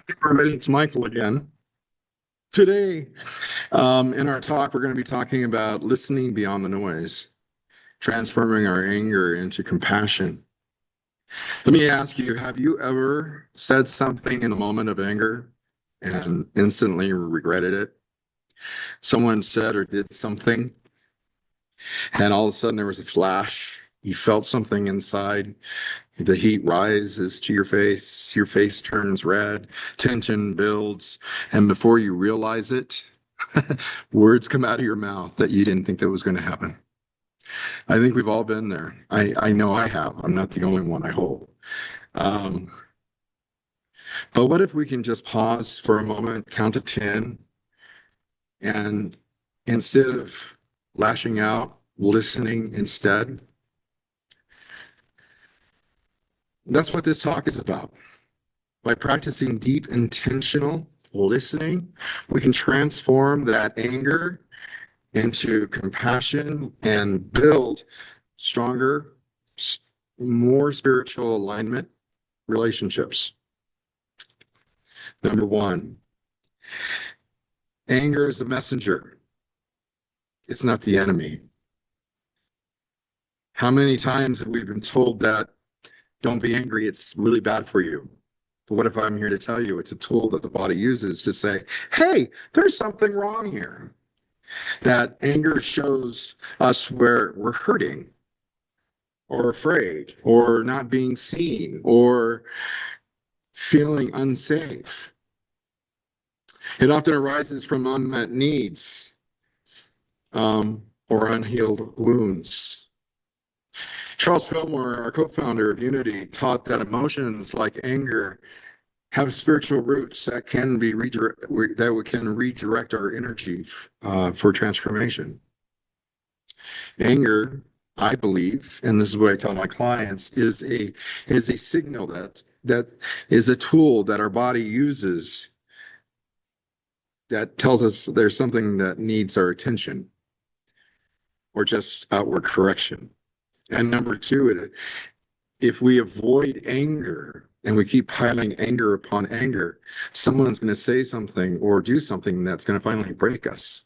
Everybody, it's Michael again. Today, in our talk, we're going to be talking about listening beyond the noise, transforming our anger into compassion. Let me ask you, have you ever said something in a moment of anger and instantly regretted it? Someone said or did something, and all of a sudden there was a flash. You felt something inside. The heat rises to your face turns red, tension builds, and before you realize it, words come out of your mouth that you didn't think that was going to happen. I think we've all been there. I know I have. I'm not the only one, I hope. Um, but what if we can just pause for a moment, count to 10, and instead of lashing out, listening instead? That's what this talk is about. By practicing deep, intentional listening, we can transform that anger into compassion and build stronger, more spiritual alignment relationships. Number one, anger is the messenger. It's not the enemy. How many times have we been told that don't be angry, it's really bad for you? But what if I'm here to tell you it's a tool that the body uses to say, hey, there's something wrong here. That anger shows us where we're hurting or afraid or not being seen or feeling unsafe. It often arises from unmet needs or unhealed wounds. Charles Fillmore, our co-founder of Unity, taught that emotions like anger have spiritual roots that can redirect our energy for transformation. Anger, I believe, and this is what I tell my clients, is a signal that is a tool that our body uses that tells us there's something that needs our attention or just outward correction. And number two, if we avoid anger and we keep piling anger upon anger, someone's going to say something or do something that's going to finally break us.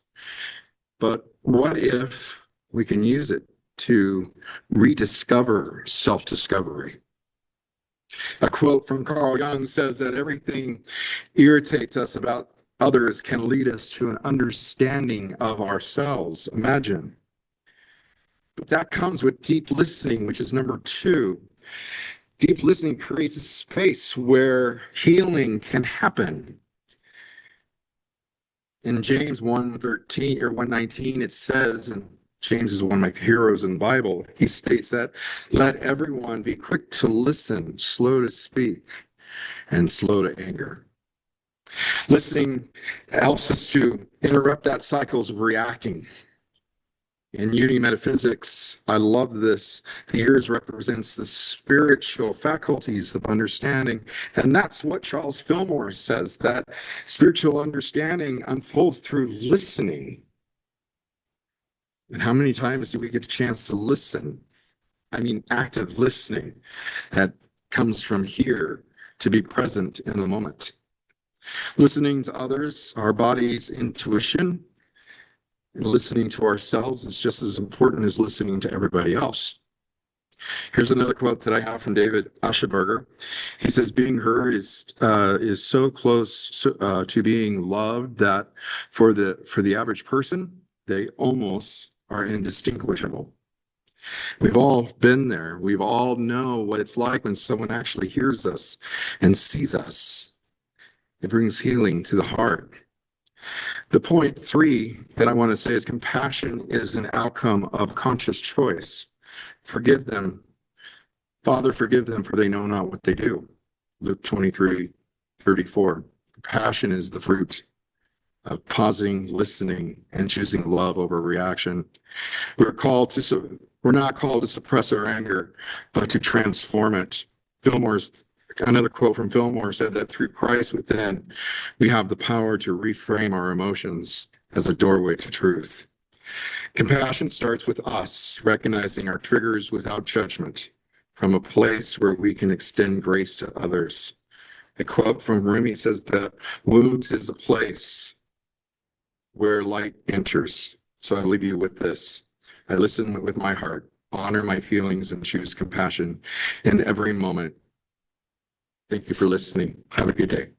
But what if we can use it to rediscover self-discovery? A quote from Carl Jung says that everything irritates us about others can lead us to an understanding of ourselves. Imagine. But that comes with deep listening, which is number two. Deep listening creates a space where healing can happen. In James 1:13 or 1:19, it says, and James is one of my heroes in the Bible, he states that, let everyone be quick to listen, slow to speak, and slow to anger. Listening helps us to interrupt that cycles of reacting. In Unity Metaphysics, I love this. The ears represents the spiritual faculties of understanding. And that's what Charles Fillmore says, that spiritual understanding unfolds through listening. And how many times do we get a chance to listen? I mean, active listening that comes from here to be present in the moment. Listening to others, our body's intuition, and listening to ourselves is just as important as listening to everybody else. Here's another quote that I have from David Asheberger. He says, being heard is so close to being loved that for the average person, they almost are indistinguishable. We've all been there. We've all know what it's like when someone actually hears us and sees us. It brings healing to the heart. The point three that I want to say is compassion is an outcome of conscious choice. Forgive them. Father, forgive them, for they know not what they do. Luke 23:34. Compassion is the fruit of pausing, listening, and choosing love over reaction. We're not called to suppress our anger, but to transform it. Another quote from Fillmore said that through Christ within, we have the power to reframe our emotions as a doorway to truth. Compassion starts with us recognizing our triggers without judgment, from a place where we can extend grace to others. A quote from Rumi says that wounds is a place where light enters. So I leave you with this. I listen with my heart, honor my feelings, and choose compassion in every moment. Thank you for listening. Have a good day.